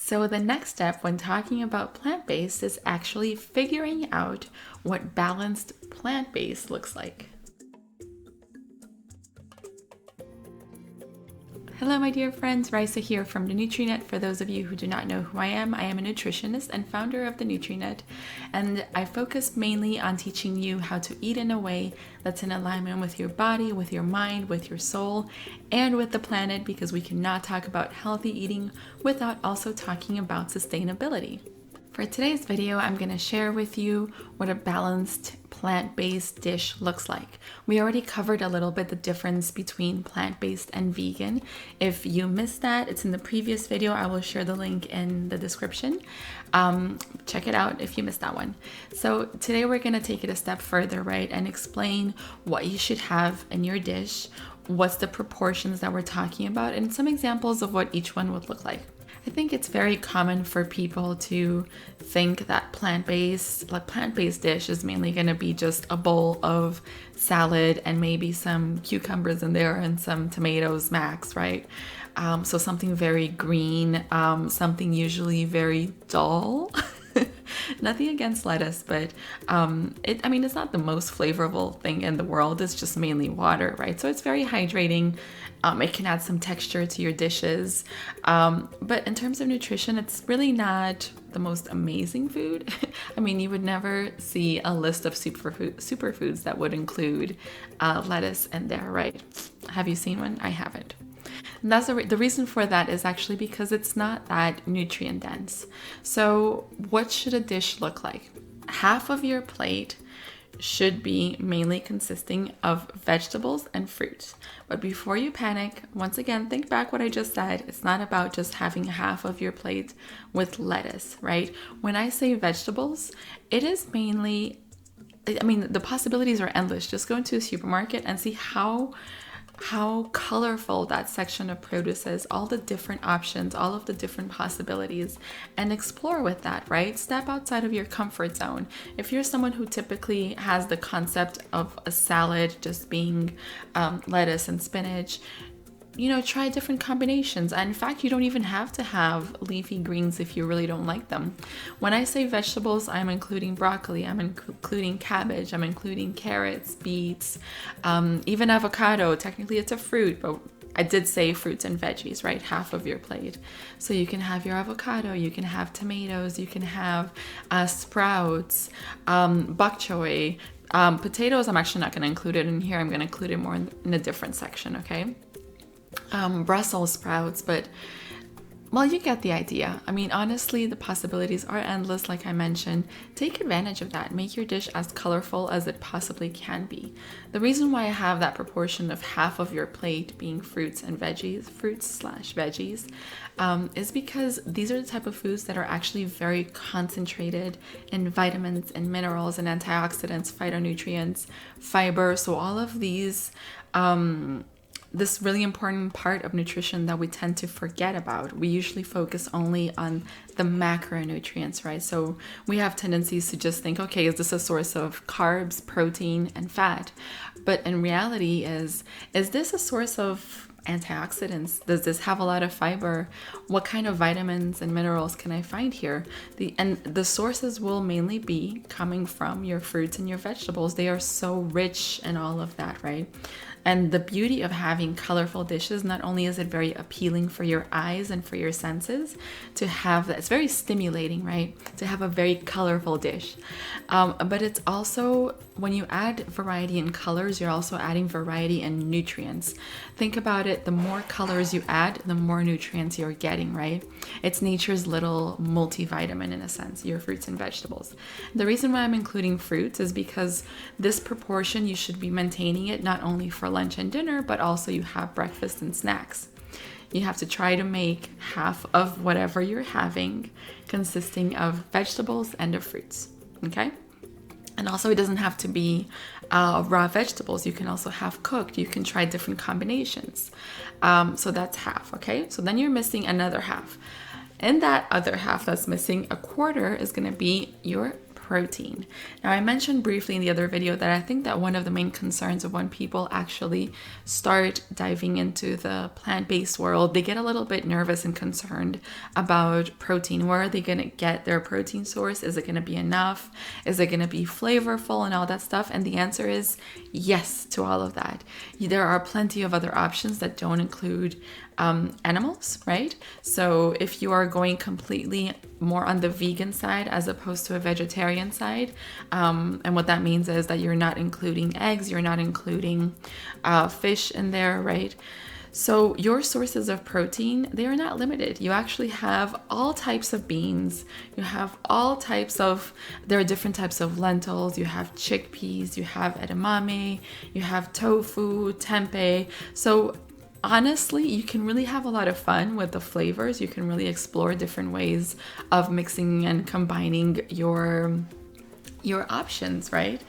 So the next step when talking about plant-based is actually figuring out what balanced plant-based looks like. Hello, my dear friends. Raisa here from the Nutrinut. For those of you who do not know who I am a nutritionist and founder of the Nutrinut, and I focus mainly on teaching you how to eat in a way that's in alignment with your body, with your mind, with your soul, and with the planet, because we cannot talk about healthy eating without also talking about sustainability. For today's video, I'm going to share with you what a balanced plant-based dish looks like. We already covered a little bit the difference between plant-based and vegan. If you missed that, it's in the previous video. I will share the link in the description. Check it out if you missed that one. So today we're going to take it a step further, right, and explain what you should have in your dish, what's the proportions that we're talking about, and some examples of what each one would look like. I think it's very common for people to think that plant-based dish is mainly going to be just a bowl of salad and maybe some cucumbers in there and some tomatoes max, right? So something very green, something usually very dull. Nothing against lettuce, but it's not the most flavorful thing in the world. It's just mainly water, right? So it's very hydrating. It can add some texture to your dishes. But in terms of nutrition, it's really not the most amazing food. You would never see a list of superfoods that would include lettuce in there, right? Have you seen one? I haven't. And that's the reason for that is actually because it's not that nutrient dense. So what should a dish look like? Half of your plate should be mainly consisting of vegetables and fruits. But before you panic, once again, think back what I just said. It's not about just having half of your plate with lettuce, right? When I say vegetables, it is mainly, the possibilities are endless. Just go into a supermarket and see how colorful that section of produce is, all the different options, all of the different possibilities, and explore with that, right? Step outside of your comfort zone. If you're someone who typically has the concept of a salad just being lettuce and spinach, try different combinations. And in fact, you don't even have to have leafy greens if you really don't like them. When I say vegetables, I'm including broccoli, I'm including cabbage, I'm including carrots, beets, even avocado. Technically it's a fruit, but I did say fruits and veggies, right? Half of your plate. So you can have your avocado, you can have tomatoes, you can have sprouts, bok choy, potatoes. I'm actually not going to include it in here. I'm going to include it more in a different section, okay? Brussels sprouts, but well, you get the idea. Honestly, the possibilities are endless, like I mentioned. Take advantage of that. Make your dish as colorful as it possibly can be. The reason why I have that proportion of half of your plate being fruits and veggies, is because these are the type of foods that are actually very concentrated in vitamins and minerals and antioxidants, phytonutrients, fiber. So all of these, this really important part of nutrition that we tend to forget about. We usually focus only on the macronutrients, right? So we have tendencies to just think, okay, is this a source of carbs, protein, and fat? But in reality, is this a source of antioxidants? Does this have a lot of fiber? What kind of vitamins and minerals can I find here? The sources will mainly be coming from your fruits and your vegetables. They are so rich in all of that, right? And the beauty of having colorful dishes, not only is it very appealing for your eyes and for your senses to have that, it's very stimulating, right? To have a very colorful dish. But it's also, when you add variety in colors, you're also adding variety in nutrients. Think about it, the more colors you add, the more nutrients you're getting, right? It's nature's little multivitamin in a sense, your fruits and vegetables. The reason why I'm including fruits is because this proportion, you should be maintaining it not only for lunch and dinner, but also you have breakfast and snacks. You have to try to make half of whatever you're having consisting of vegetables and of fruits, okay? And also it doesn't have to be raw vegetables. You can also have cooked. You can try different combinations. So that's half, okay? So then you're missing another half. In that other half that's missing, a quarter is going to be your protein. Now, I mentioned briefly in the other video that I think that one of the main concerns of when people actually start diving into the plant-based world, they get a little bit nervous and concerned about protein. Where are they going to get their protein source? Is it going to be enough? Is it going to be flavorful and all that stuff? And the answer is yes to all of that. There are plenty of other options that don't include animals, right? So if you are going completely more on the vegan side as opposed to a vegetarian side, and what that means is that you're not including eggs, you're not including fish in there, right? So your sources of protein, they are not limited. You actually have all types of beans. You have all types of, there are different types of lentils. You have chickpeas, you have edamame, you have tofu, tempeh. So honestly, you can really have a lot of fun with the flavors. You can really explore different ways of mixing and combining your options, right?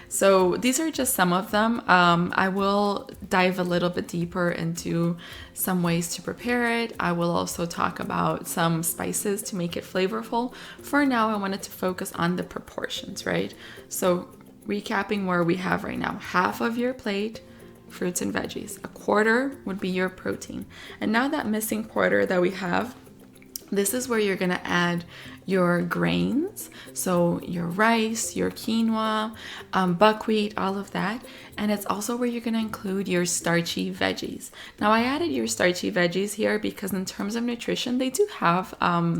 So these are just some of them. I will dive a little bit deeper into some ways to prepare it. I will also talk about some spices to make it flavorful. For now, I wanted to focus on the proportions, right? So recapping where we have right now, half of your plate, fruits and veggies. A quarter would be your protein. And now that missing quarter that we have, this is where you're gonna add your grains. So your rice, your quinoa, buckwheat, all of that. And it's also where you're gonna include your starchy veggies. Now I added your starchy veggies here because in terms of nutrition, they do have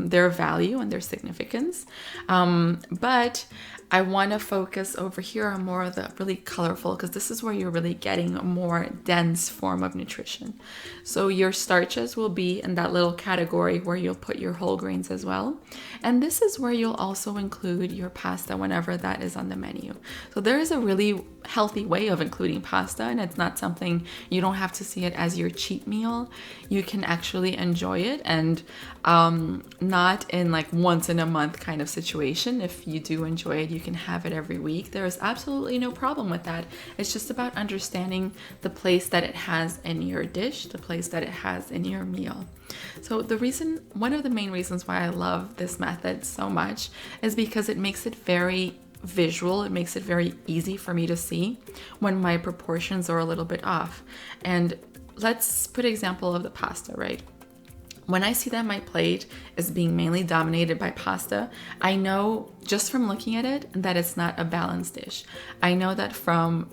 their value and their significance. But I want to focus over here on more of the really colorful, because this is where you're really getting a more dense form of nutrition. So your starches will be in that little category where you'll put your whole grains as well. And this is where you'll also include your pasta whenever that is on the menu. So there is a really healthy way of including pasta, and it's not something, you don't have to see it as your cheat meal. You can actually enjoy it, and not in like once in a month kind of situation. If you do enjoy it, you can have it every week. There is absolutely no problem with that. It's just about understanding the place that it has in your dish, the place that it has in your meal. So one of the main reasons why I love this method so much is because it makes it very visual. It makes it very easy for me to see when my proportions are a little bit off. And let's put an example of the pasta, right? When I see that my plate is being mainly dominated by pasta, I know just from looking at it that it's not a balanced dish. I know that from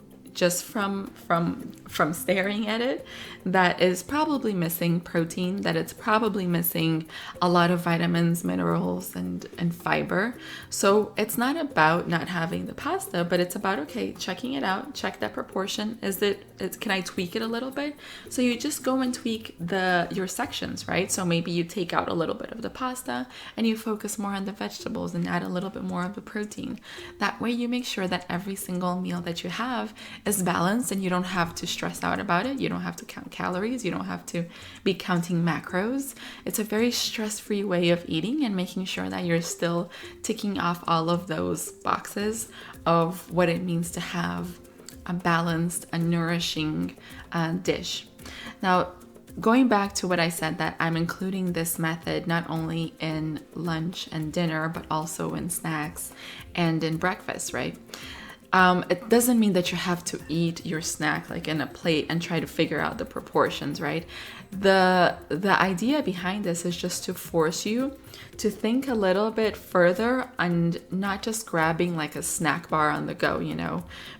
staring at it, that is probably missing protein, that it's probably missing a lot of vitamins, minerals, and fiber. So it's not about not having the pasta, but it's about, okay, checking it out, check that proportion. Can I tweak it a little bit? So you just go and tweak your sections, right? So maybe you take out a little bit of the pasta and you focus more on the vegetables and add a little bit more of the protein. That way you make sure that every single meal that you have is balanced and you don't have to stress out about it. You don't have to count calories. You don't have to be counting macros. It's a very stress-free way of eating and making sure that you're still ticking off all of those boxes of what it means to have a balanced, a nourishing dish. Now, going back to what I said, that I'm including this method not only in lunch and dinner, but also in snacks and in breakfast, right? It doesn't mean that you have to eat your snack like in a plate and try to figure out the proportions, right? The idea behind this is just to force you to think a little bit further and not just grabbing like a snack bar on the go,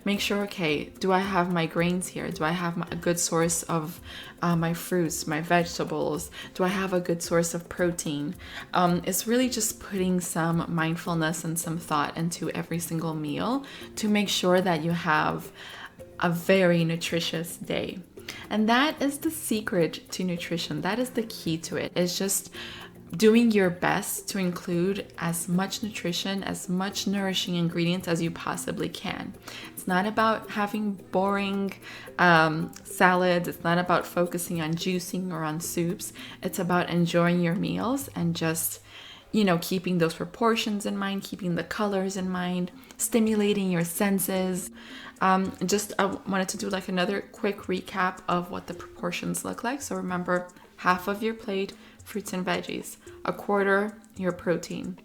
Make sure, okay, do I have my grains here? Do I have a good source of my fruits, my vegetables? Do I have a good source of protein? It's really just putting some mindfulness and some thought into every single meal to make sure that you have a very nutritious day. And that is the secret to nutrition. That is the key to it. It's just doing your best to include as much nutrition, as much nourishing ingredients as you possibly can. It's not about having boring salads. It's not about focusing on juicing or on soups. It's about enjoying your meals and just, keeping those proportions in mind, keeping the colors in mind, stimulating your senses. I wanted to do like another quick recap of what the proportions look like. So remember, half of your plate, fruits and veggies, a quarter your protein,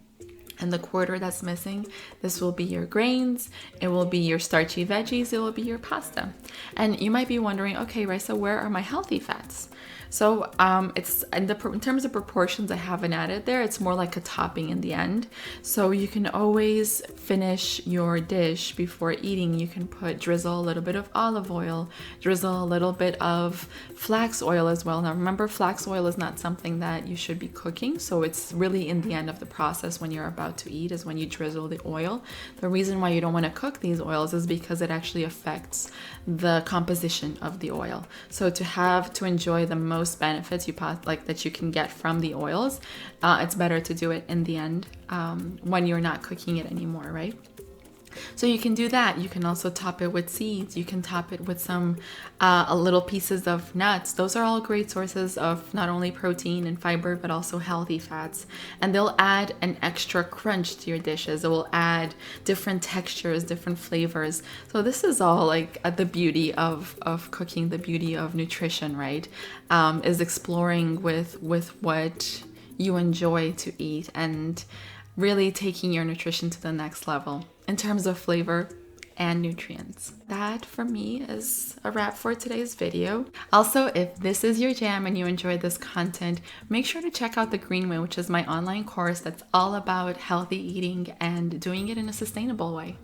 And the quarter that's missing, this will be your grains, it will be your starchy veggies, it will be your pasta. And you might be wondering, okay, Raisa, where are my healthy fats? So it's in terms of proportions, I haven't added there. It's more like a topping in the end. So you can always finish your dish before eating. You can drizzle a little bit of olive oil, drizzle a little bit of flax oil as well. Now remember, flax oil is not something that you should be cooking. So it's really in the end of the process when you're about to eat is when you drizzle the oil. The reason why you don't want to cook these oils is because it actually affects the composition of the oil. So to enjoy the most benefits that you can get from the oils, it's better to do it in the end when you're not cooking it anymore, right? So you can do that. You can also top it with seeds. You can top it with some little pieces of nuts. Those are all great sources of not only protein and fiber, but also healthy fats. And they'll add an extra crunch to your dishes. It will add different textures, different flavors. So this is all like the beauty of cooking, the beauty of nutrition, right? Is exploring with what you enjoy to eat and really taking your nutrition to the next level in terms of flavor and nutrients. That for me is a wrap for today's video. Also, if this is your jam and you enjoyed this content, make sure to check out the Green Way, which is my online course that's all about healthy eating and doing it in a sustainable way.